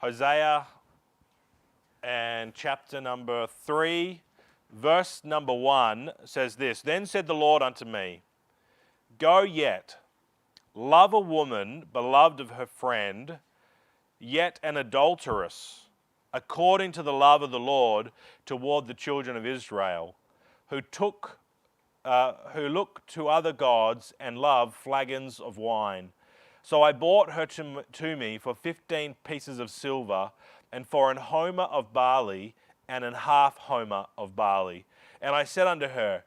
Hosea and chapter number 3, verse number 1 says this, "Then said the Lord unto me, Go yet, love a woman beloved of her friend, yet an adulteress, according to the love of the Lord toward the children of Israel, who look to other gods and love flagons of wine. So I bought her to me for 15 pieces of silver, and for an homer of barley, and an half homer of barley. And I said unto her,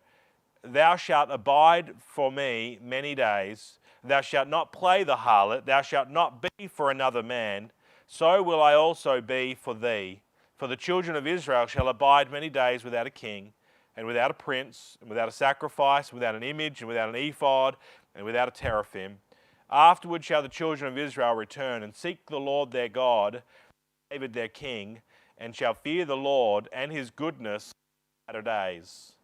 Thou shalt abide for me many days. Thou shalt not play the harlot. Thou shalt not be for another man. So will I also be for thee. For the children of Israel shall abide many days without a king, and without a prince, and without a sacrifice, without an image, and without an ephod, and without a teraphim. Afterward shall the children of Israel return, and seek the Lord their God, David their king, and shall fear the Lord and his goodness in latter days."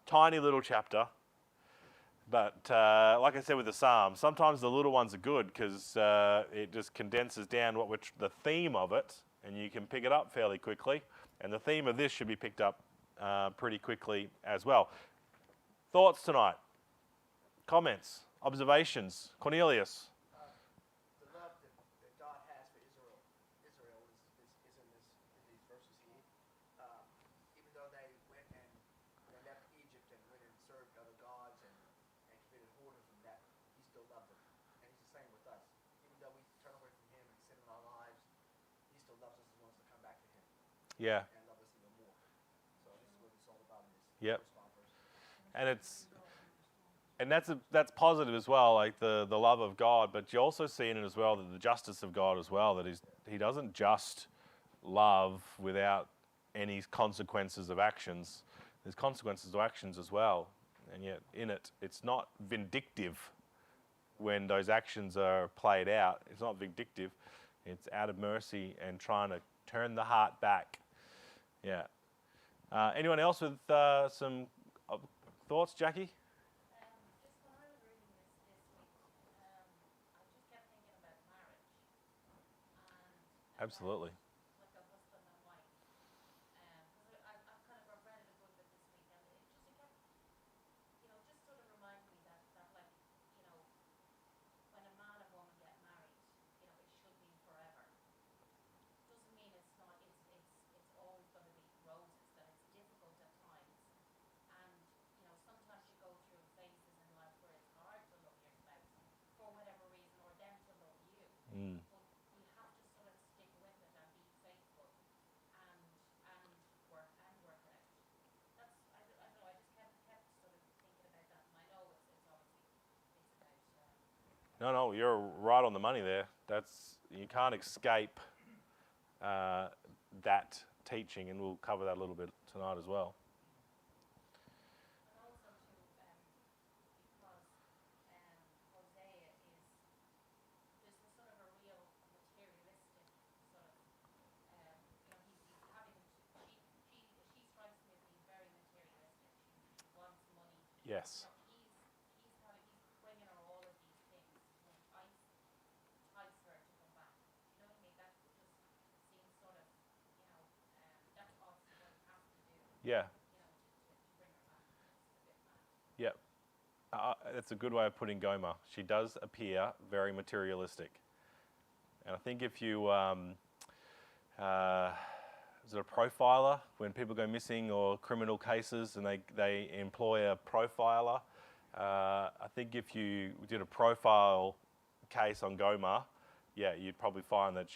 Tiny little chapter, but like I said with the Psalms, sometimes the little ones are good because it just condenses down the theme of it, and you can pick it up fairly quickly. And the theme of this should be picked up pretty quickly as well. Thoughts tonight? Comments? Observations? Cornelius? The love that God has for Israel is in these verses here. Even though they went and left Egypt and went and served other gods and committed whoredom from that, He still loved them. And He's the same with us. Even though we turn away from Him and sin in our lives, He still loves us and wants to come back to Him. Yeah. And love us even more. So this is what it's all about in this Yep. first 5 verses. And that's positive as well, like the love of God. But you also see in it as well that the justice of God as well, that He doesn't just love without any consequences of actions. There's consequences of actions as well, and yet in it, it's not vindictive when those actions are played out. It's not vindictive. It's out of mercy and trying to turn the heart back. Yeah. Anyone else with some thoughts, Jackie? Just when I was reading this week, I just kept thinking about marriage and Absolutely. like a husband and wife. Because I've kind of read it a good bit this week, and it kept, just sort of reminded me that like, when a man and woman get married, it should be forever. Doesn't mean it's not. It's always going to be roses. That it's difficult at times. And, sometimes you go through phases in life where it's hard to love your spouse for whatever reason, or them to love you. Mm. But you have to sort of stick with it and be faithful and work it out. That's, I don't know, I just kept sort of thinking about that. And I know it's obviously, it's about... No, you're right on the money there. You can't escape that teaching, and we'll cover that a little bit tonight as well. Hosea there's a sort of a real materialistic sort of, he's having, she strikes me as being very materialistic. She wants money. Yes. He's bringing her all of these things to entice her to come back. You know what I mean? That just seems sort of, that's obviously what he has to do. Yeah. To bring her back. It's a bit mad. Yep. That's a good way of putting Gomer. She does appear very materialistic. And I think if you, is it a profiler? When people go missing or criminal cases and they employ a profiler, I think if you did a profile case on Gomer, yeah, you'd probably find that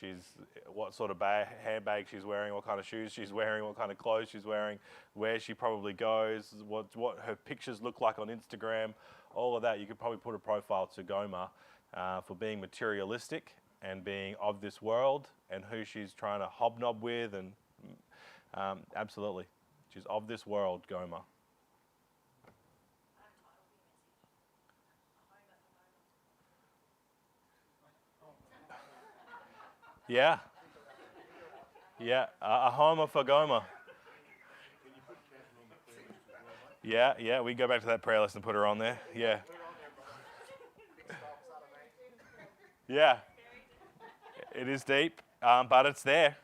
what sort of handbag she's wearing, what kind of shoes she's wearing, what kind of clothes she's wearing, where she probably goes, what her pictures look like on Instagram, all of that. You could probably put a profile to Gomer for being materialistic and being of this world and who she's trying to hobnob with, and absolutely, she's of this world, Gomer. Yeah. Yeah, a homer for Gomer. Yeah, we go back to that prayer list and put her on there. Yeah. Yeah. It is deep. but it's there.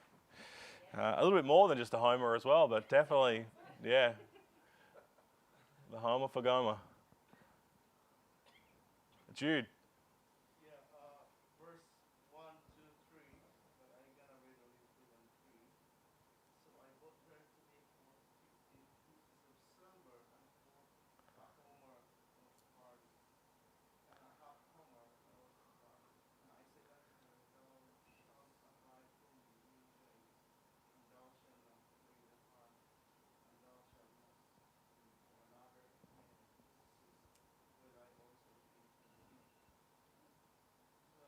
A little bit more than just a Homer as well, but definitely, yeah. The Homer for Gomer. Jude. Yeah, verse 1, 2, 3, but I'm gonna read only 2 and 3. So I bought her to me for 15 pieces of silver and for a homer of barley, and a half homer of barley. And I said unto her, Thou shalt abide for me many days, and thou shalt not flee the heart, and thou shalt not be for another man. Will I also be to thee? So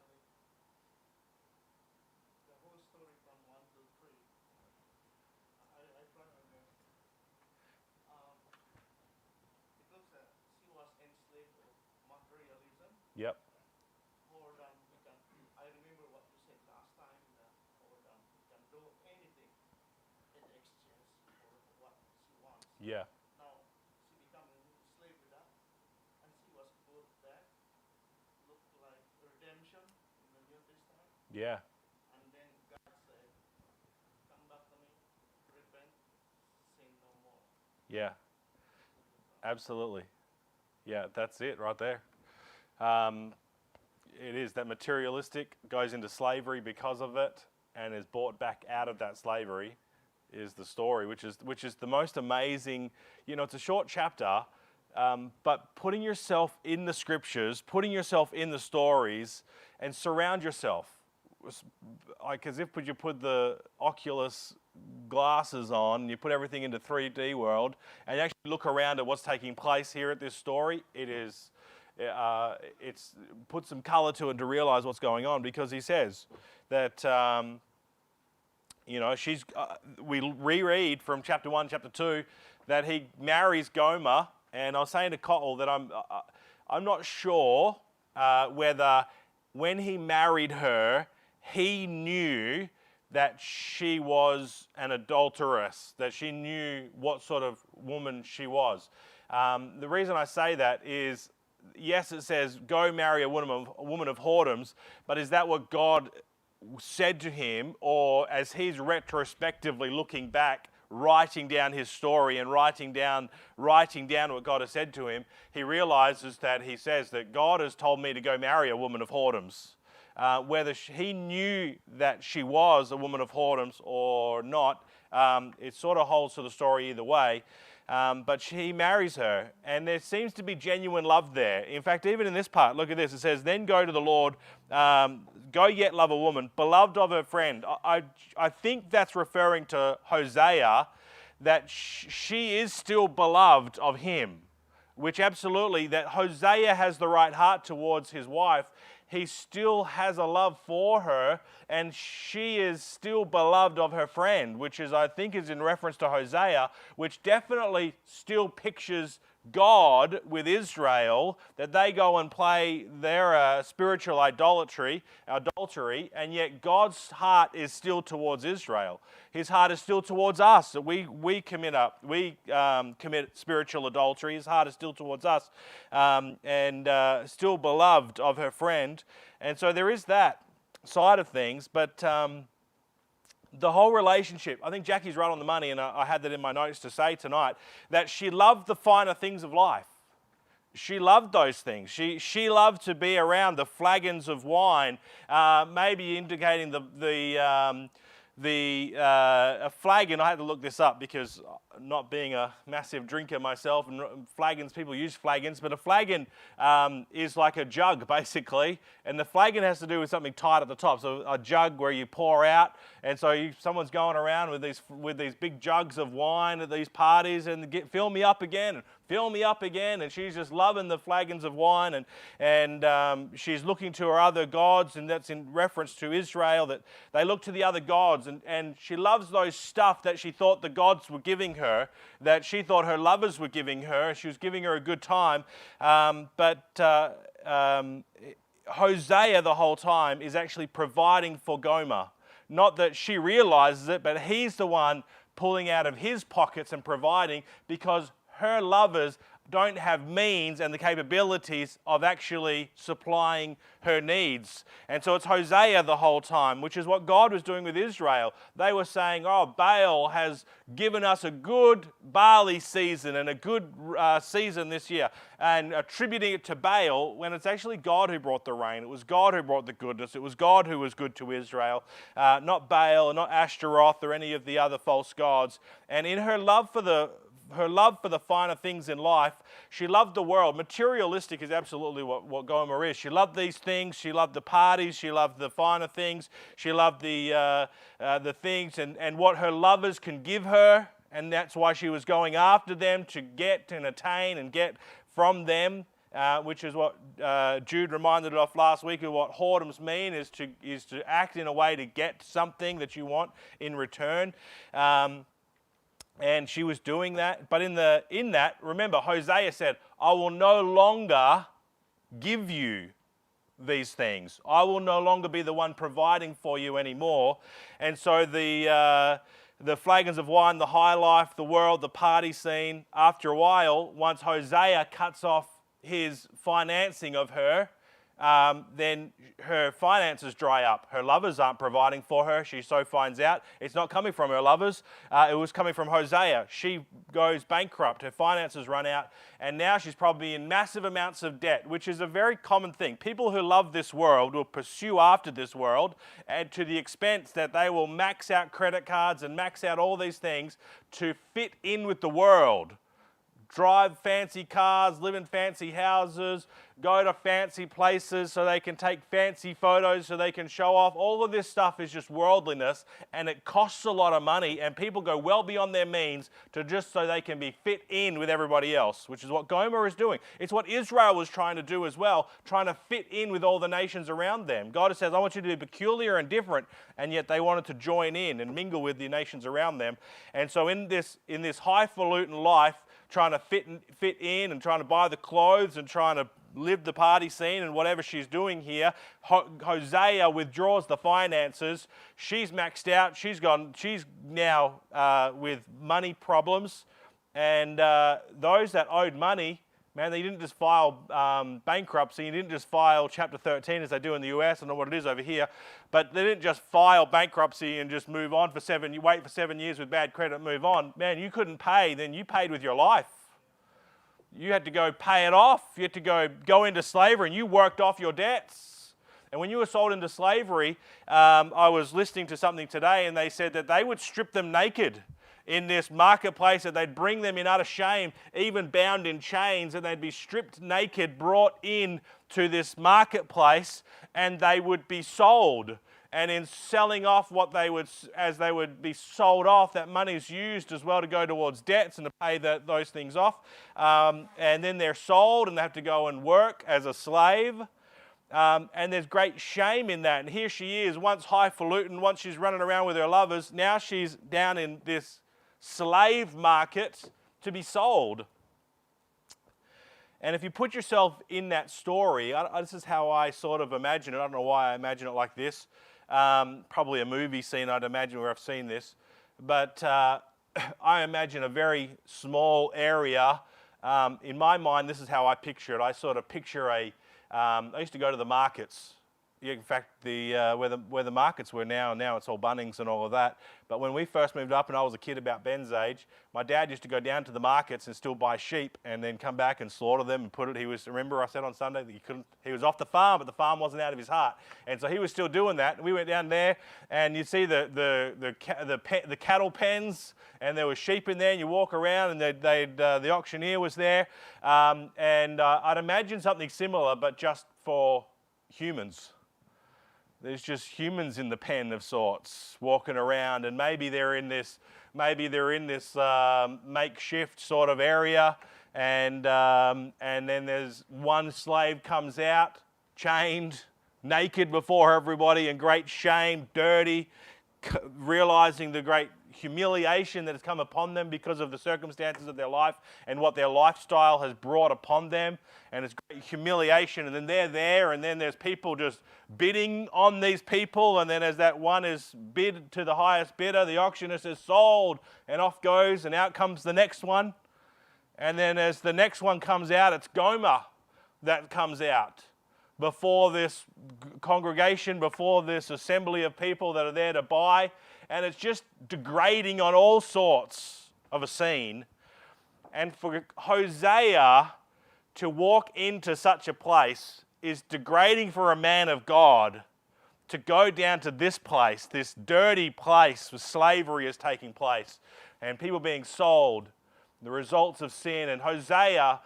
the whole story from 1 to 3. I try my best. It looks that she was enslaved of materialism. Yep. Whoredom, I remember what you said last time that whoredom, we can do anything in exchange for what she wants. Yeah. Now, she became a slave with that, and she was bought back. Looked like redemption in the New Testament. Yeah. And then God said, come back to me, repent, sin no more. Yeah. Absolutely. Yeah, that's it right there. It is that materialistic goes into slavery because of it and is brought back out of that slavery is the story, which is the most amazing. You know, it's a short chapter, but putting yourself in the scriptures, putting yourself in the stories, and surround yourself. Like as if you put the Oculus glasses on, you put everything into 3D world, and you actually look around at what's taking place here at this story. It's put some color to it to realize what's going on, because he says that we reread from chapter 1, chapter 2, that he marries Gomer, and I was saying to Cottle that I'm not sure whether when he married her, he knew that she was an adulteress, that she knew what sort of woman she was. The reason I say that is, yes, it says, go marry a woman of whoredoms, but is that what God said to him? Or as he's retrospectively looking back, writing down his story and writing down what God has said to him, he realizes that he says that God has told me to go marry a woman of whoredoms. Whether he knew that she was a woman of whoredoms or not, it sort of holds to the story either way. But he marries her, and there seems to be genuine love there. In fact, even in this part, look at this. It says, then go to the Lord, go yet love a woman, beloved of her friend. I think that's referring to Hosea, that she is still beloved of him, which absolutely, that Hosea has the right heart towards his wife. He still has a love for her, and she is still beloved of her friend, which is, I think, is in reference to Hosea, which definitely still pictures God with Israel, that they go and play their spiritual adultery, and yet God's heart is still towards Israel. His heart is still towards us. That we commit spiritual adultery. His heart is still towards us, and still beloved of her friend. And so there is that side of things, but the whole relationship, I think Jackie's right on the money, and I had that in my notes to say tonight, that she loved the finer things of life. She loved those things. She loved to be around the flagons of wine, maybe indicating a flagon. I had to look this up because not being a massive drinker myself, and flagons, people use flagons, but a flagon is like a jug basically, and the flagon has to do with something tight at the top. So a jug where you pour out, and so someone's going around with these big jugs of wine at these parties, and fill me up again, and she's just loving the flagons of wine, and she's looking to her other gods, and that's in reference to Israel, that they look to the other gods, and she loves those stuff that she thought the gods were giving her, that she thought her lovers were giving her. She was giving her a good time, but Hosea the whole time is actually providing for Gomer. Not that she realizes it, but he's the one pulling out of his pockets and providing, because her lovers don't have means and the capabilities of actually supplying her needs. And so it's Hosea the whole time, which is what God was doing with Israel. They were saying, oh, Baal has given us a good barley season and a good season this year, and attributing it to Baal when it's actually God who brought the rain. It was God who brought the goodness. It was God who was good to Israel, not Baal, not Ashtaroth or any of the other false gods. And in her love for the finer things in life, she loved the world. Materialistic is absolutely what Gomer is. She loved these things. She loved the parties. She loved the finer things. She loved the things and what her lovers can give her. And that's why she was going after them to get and attain and get from them, which is what Jude reminded us last week of what whoredoms mean, is to act in a way to get something that you want in return. And she was doing that. But in that, remember, Hosea said, I will no longer give you these things. I will no longer be the one providing for you anymore. And so the flagons of wine, the high life, the world, the party scene, after a while, once Hosea cuts off his financing of her, then her finances dry up. Her lovers aren't providing for her. She so finds out. It's not coming from her lovers. It was coming from Hosea. She goes bankrupt. Her finances run out. And now she's probably in massive amounts of debt, which is a very common thing. People who love this world will pursue after this world, and to the expense that they will max out credit cards and max out all these things to fit in with the world. Drive fancy cars, live in fancy houses, go to fancy places so they can take fancy photos, so they can show off. All of this stuff is just worldliness, and it costs a lot of money, and people go well beyond their means to just so they can be fit in with everybody else, which is what Gomer is doing. It's what Israel was trying to do as well, trying to fit in with all the nations around them. God says, I want you to be peculiar and different, and yet they wanted to join in and mingle with the nations around them. And so in this highfalutin life, trying to fit in and trying to buy the clothes and trying to live the party scene and whatever she's doing here, Hosea withdraws the finances. She's maxed out. She's now with money problems. And those that owed money, man, they didn't just file bankruptcy. You didn't just file Chapter 13 as they do in the US. I don't know what it is over here. But they didn't just file bankruptcy and just move on you wait for 7 years with bad credit, move on. Man, you couldn't pay, then you paid with your life. You had to go pay it off. You had to go into slavery, and you worked off your debts. And when you were sold into slavery, I was listening to something today, and they said that they would strip them naked in this marketplace, that they'd bring them in utter shame, even bound in chains, and they'd be stripped naked, brought in to this marketplace, and they would be sold. And in selling off as they would be sold off, that money is used as well to go towards debts and to pay those things off. And then they're sold and they have to go and work as a slave. And there's great shame in that. And here she is, once highfalutin, once she's running around with her lovers, now she's down in this slave market to be sold. And if you put yourself in that story, this is how I sort of imagine it. I don't know why I imagine it like this. Probably a movie scene, I'd imagine, where I've seen this. But I imagine a very small area. In my mind, this is how I picture it. I sort of picture I used to go to the markets. In fact, where the markets were now it's all Bunnings and all of that. But when we first moved up and I was a kid about Ben's age, my dad used to go down to the markets and still buy sheep and then come back and slaughter them and put it. Remember I said on Sunday that he was off the farm, but the farm wasn't out of his heart. And so he was still doing that. And we went down there and you'd see the cattle pens, and there was sheep in there, and you walk around and the auctioneer was there. And I'd imagine something similar, but just for humans. There's just humans in the pen of sorts walking around, and maybe they're in this makeshift sort of area, and then there's one slave comes out chained, naked before everybody, in great shame, dirty, realizing the great humiliation that has come upon them because of the circumstances of their life and what their lifestyle has brought upon them, and it's great humiliation. And then they're there, and then there's people just bidding on these people, and then as that one is bid to the highest bidder, the auctioneer says sold, and off goes, and out comes the next one. And then as the next one comes out, it's Gomer that comes out before this congregation, before this assembly of people that are there to buy. And it's just degrading on all sorts of a scene. And for Hosea to walk into such a place is degrading for a man of God to go down to this place, this dirty place where slavery is taking place and people being sold, the results of sin. And Hosea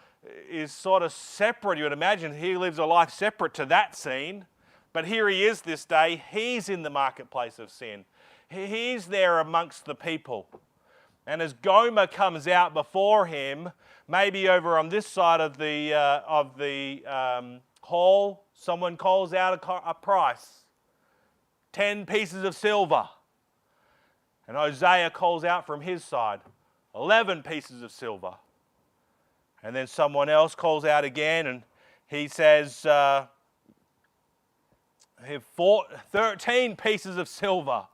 is sort of separate. You would imagine he lives a life separate to that scene. But here he is this day. He's in the marketplace of sin. He's there amongst the people. And as Gomer comes out before him, maybe over on this side of the hall, someone calls out a price, 10 pieces of silver. And Hosea calls out from his side, 11 pieces of silver. And then someone else calls out again and he says, 13 pieces of silver.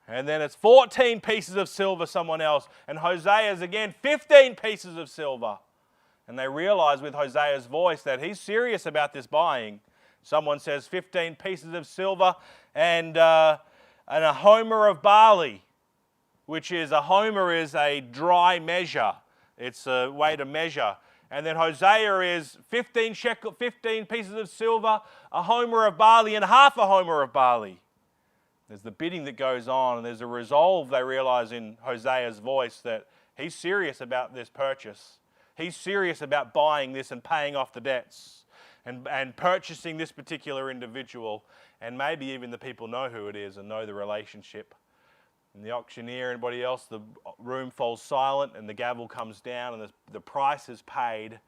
And then it's 14 pieces of silver, someone else. And Hosea's again, 15 pieces of silver. And they realize with Hosea's voice that he's serious about this buying. Someone says 15 pieces of silver and a homer of barley, which is a homer is a dry measure. It's a way to measure. And then Hosea is 15 pieces of silver, a homer of barley, and half a homer of barley. There's the bidding that goes on, and there's a resolve they realize in Hosea's voice that he's serious about this purchase. He's serious about buying this and paying off the debts and purchasing this particular individual. And maybe even the people know who it is and know the relationship. And the auctioneer and everybody else, the room falls silent and the gavel comes down and the price is paid.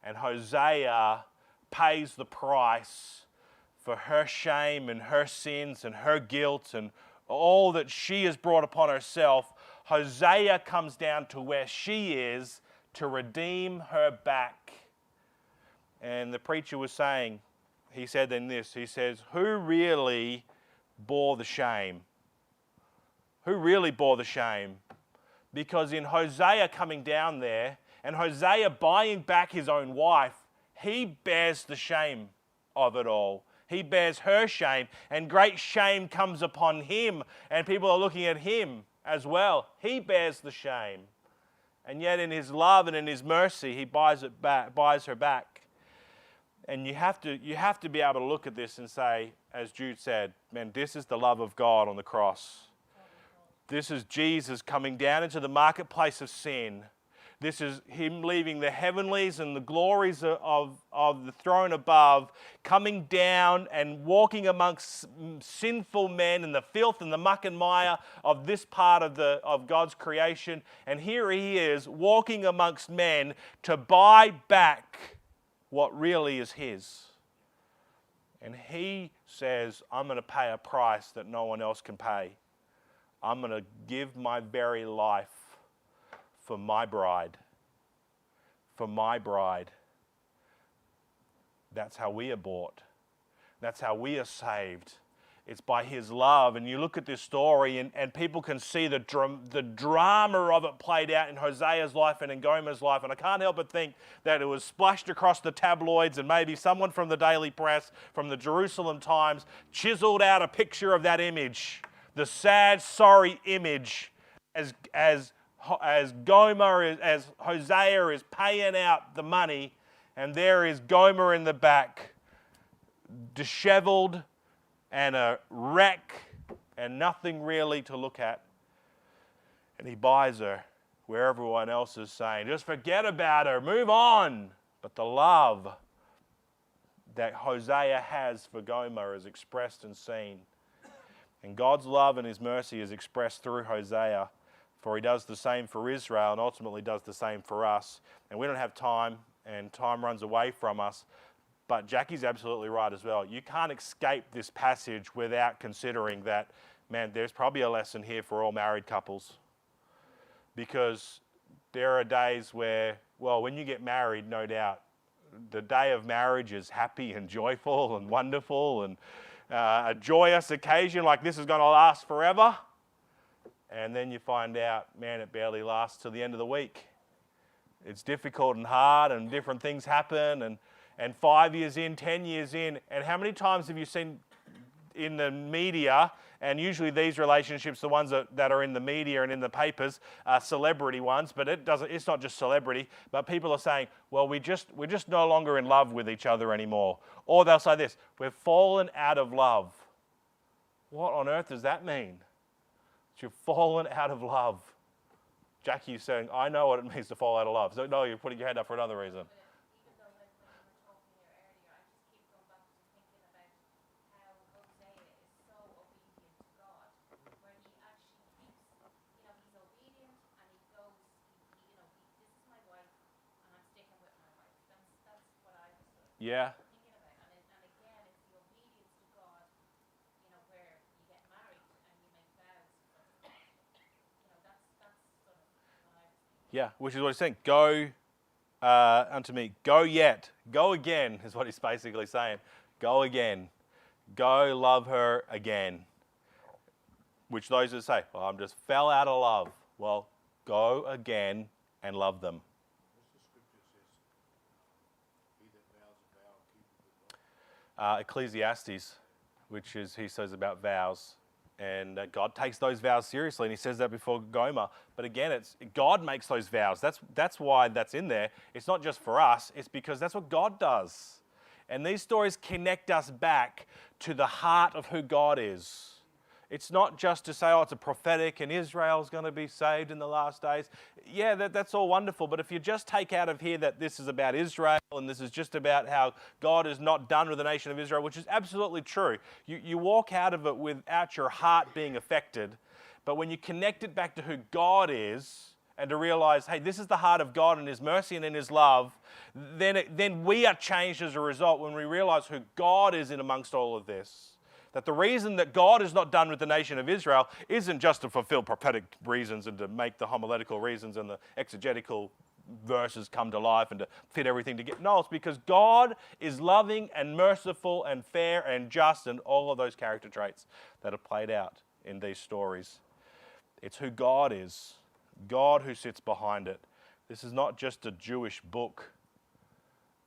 And Hosea pays the price for her shame and her sins and her guilt and all that she has brought upon herself. Hosea comes down to where she is to redeem her back. And the preacher was saying, he said in this, he says, who really bore the shame? Who really bore the shame? Because in Hosea coming down there and Hosea buying back his own wife, he bears the shame of it all. He bears her shame, and great shame comes upon him, and people are looking at him as well. He bears the shame. And yet in his love and in his mercy, he buys her back. And you have to be able to look at this and say, as Jude said, man, this is the love of God on the cross. This is Jesus coming down into the marketplace of sin. This is him leaving the heavenlies and the glories of the throne above, coming down and walking amongst sinful men and the filth and the muck and mire of this part of God's creation. And here he is walking amongst men to buy back what really is his. And he says, I'm going to pay a price that no one else can pay. I'm going to give my very life for my bride. For my bride. That's how we are bought. That's how we are saved. It's by his love. And you look at this story and people can see the drama of it played out in Hosea's life and in Gomer's life. And I can't help but think that it was splashed across the tabloids and maybe someone from the Daily Press, from the Jerusalem Times, chiseled out a picture of that image. The sad, sorry image as Gomer, as Hosea is paying out the money, and there is Gomer in the back, disheveled and a wreck and nothing really to look at. And he buys her where everyone else is saying, just forget about her, move on. But the love that Hosea has for Gomer is expressed and seen. And God's love and his mercy is expressed through Hosea, for he does the same for Israel and ultimately does the same for us. And we don't have time, and time runs away from us. But Jackie's absolutely right as well. You can't escape this passage without considering that, man, there's probably a lesson here for all married couples. Because there are days where, well, when you get married, no doubt, the day of marriage is happy and joyful and wonderful and a joyous occasion like this is going to last forever. And then you find out, man, it barely lasts till the end of the week. It's difficult and hard, and different things happen, and 5 years in, 10 years in, and how many times have you seen in the media, and usually these relationships, the ones that are in the media and in the papers, are celebrity ones, but it's not just celebrity, but people are saying, well, we're just no longer in love with each other anymore. Or they'll say this, we've fallen out of love. What on earth does that mean? You've fallen out of love. Jackie's saying, I know what it means to fall out of love. So no, you're putting your hand up for another reason. Even though when you were talking here earlier, I just keep going back to thinking about how Hosea is so obedient to God, where he actually keeps, he's obedient and he goes, this is my wife and I'm sticking with my wife. That's what I was sort of Yeah. thinking about. And again, it's the obedience to God, where you get married and you make vows from God. That's sort of what I was thinking. Yeah, which is what he's saying. Go unto me. Go yet. Go again is what he's basically saying. Go again. Go love her again. Which those that say, well, I'm just fell out of love. Well, go again and love them. What's the scripture says? He that vows a vow keepeth it not. Ecclesiastes, which is, he says about vows. And God takes those vows seriously, and he says that before Gomer. But again, it's God makes those vows. That's why that's in there. It's not just for us. It's because that's what God does. And these stories connect us back to the heart of who God is. It's not just to say, oh, it's a prophetic and Israel's going to be saved in the last days. Yeah, that's all wonderful. But if you just take out of here that this is about Israel and this is just about how God is not done with the nation of Israel, which is absolutely true. You walk out of it without your heart being affected. But when you connect it back to who God is and to realize, hey, this is the heart of God and His mercy and in His love, then we are changed as a result when we realize who God is in amongst all of this. That the reason that God is not done with the nation of Israel isn't just to fulfill prophetic reasons and to make the homiletical reasons and the exegetical verses come to life and to fit everything together. No, it's because God is loving and merciful and fair and just and all of those character traits that are played out in these stories. It's who God is, God who sits behind it. This is not just a Jewish book.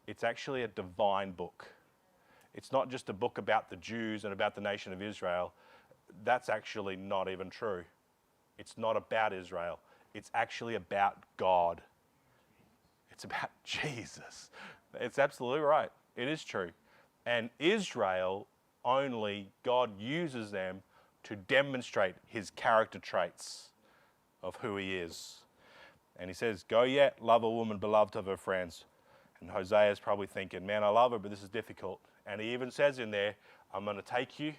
It's actually a divine book. It's not just a book about the Jews and about the nation of Israel. That's actually not even true. It's not about Israel. It's actually about God. It's about Jesus. It's absolutely right. It is true. And Israel, only God uses them to demonstrate His character traits of who He is. And He says, go yet, love a woman beloved of her friends. And Hosea is probably thinking, man, I love her, but this is difficult. And he even says in there, I'm going to take you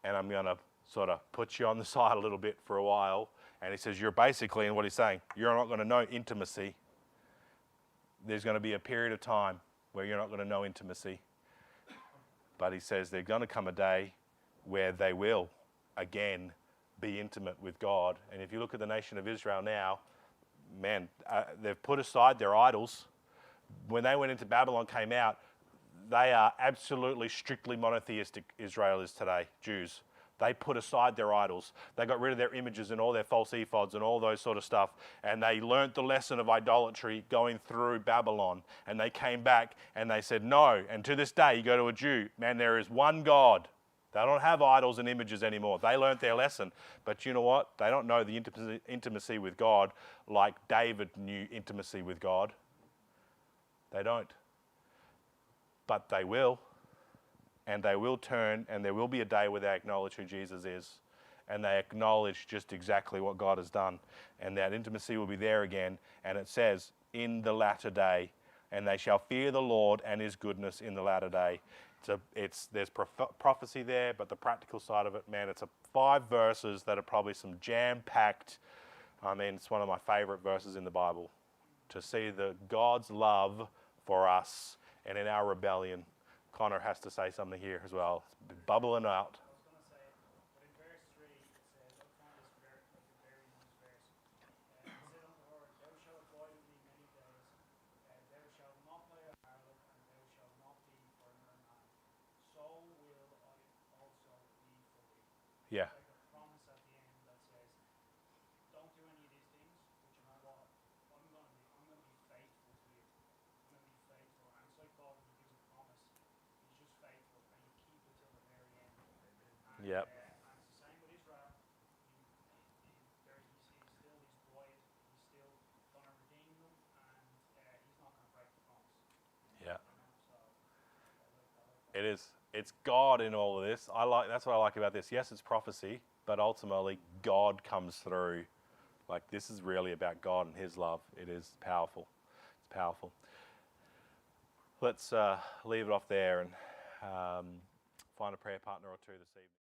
and I'm going to sort of put you on the side a little bit for a while. And he says, you're basically, and what he's saying, you're not going to know intimacy. There's going to be a period of time where you're not going to know intimacy. But he says there's going to come a day where they will, again, be intimate with God. And if you look at the nation of Israel now, man, they've put aside their idols. When they went into Babylon, came out, they are absolutely strictly monotheistic. Israel is today, Jews. They put aside their idols. They got rid of their images and all their false ephods and all those sort of stuff. And they learnt the lesson of idolatry going through Babylon. And they came back and they said, no. And to this day, you go to a Jew, man, there is one God. They don't have idols and images anymore. They learnt their lesson. But you know what? They don't know the intimacy with God like David knew intimacy with God. They don't. But they will, and they will turn, and there will be a day where they acknowledge who Jesus is, and they acknowledge just exactly what God has done, and that intimacy will be there again. And it says, in the latter day, and they shall fear the Lord and His goodness in the latter day. There's prophecy there, but the practical side of it, man, it's 5 verses that are probably some jam-packed. I mean, it's one of my favorite verses in the Bible, to see the God's love for us. And in our rebellion, Connor has to say something here as well. It's bubbling out. I was going to say, but in verse 3, it says, I find this very, like a very nice verse. It said unto her, thou shalt abide with me many days, thou shalt not lay a harlot, and thou shalt not be for another man. So will I also be for thee. Yeah. It's like a promise at the end that says, don't do any of these things, but you know what? I'm going to be faithful Yep. And it's the same with Israel. You see, still his bride. He's still going to redeem them, and he's not going to break the promise. Yeah. So I like that. It is. It's God in all of this. That's what I like about this. Yes, it's prophecy, but ultimately God comes through. Like, this is really about God and His love. It is powerful. It's powerful. Let's leave it off there and find a prayer partner or two this evening.